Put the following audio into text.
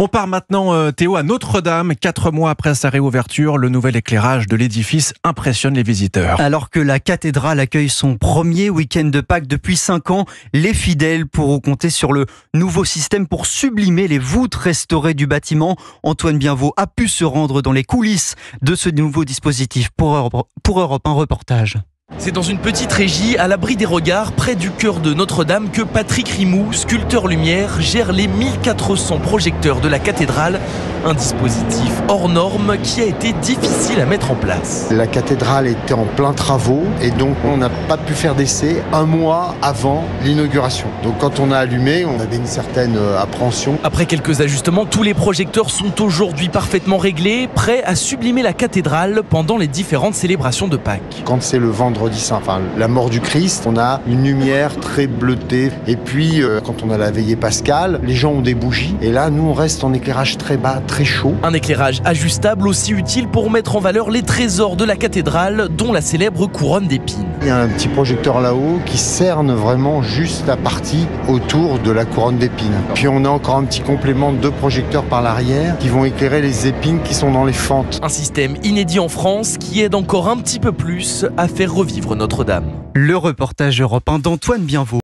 On part maintenant, Théo, à Notre-Dame. 4 mois après sa réouverture, le nouvel éclairage de l'édifice impressionne les visiteurs. Alors que la cathédrale accueille son premier week-end de Pâques depuis 5 ans, les fidèles pourront compter sur le nouveau système pour sublimer les voûtes restaurées du bâtiment. Antoine Bienvaux a pu se rendre dans les coulisses de ce nouveau dispositif. Pour Europe, un reportage. C'est dans une petite régie, à l'abri des regards, près du cœur de Notre-Dame, que Patrick Rimou, sculpteur lumière, gère les 1400 projecteurs de la cathédrale. Un dispositif hors norme qui a été difficile à mettre en place. La cathédrale était en plein travaux et donc on n'a pas pu faire d'essai un mois avant l'inauguration. Donc quand on a allumé, on avait une certaine appréhension. Après quelques ajustements, tous les projecteurs sont aujourd'hui parfaitement réglés, prêts à sublimer la cathédrale pendant les différentes célébrations de Pâques. Quand c'est le vendredi saint, enfin la mort du Christ, on a une lumière très bleutée. Et puis quand on a la veillée pascale, les gens ont des bougies. Et là, nous, on reste en éclairage très bas, très chaud. Un éclairage ajustable aussi utile pour mettre en valeur les trésors de la cathédrale, dont la célèbre couronne d'épines. Il y a un petit projecteur là-haut qui cerne vraiment juste la partie autour de la couronne d'épines. Puis on a encore un petit complément de 2 projecteurs par l'arrière qui vont éclairer les épines qui sont dans les fentes. Un système inédit en France qui aide encore un petit peu plus à faire revivre Notre-Dame. Le reportage Europe 1 d'Antoine Bienvaux.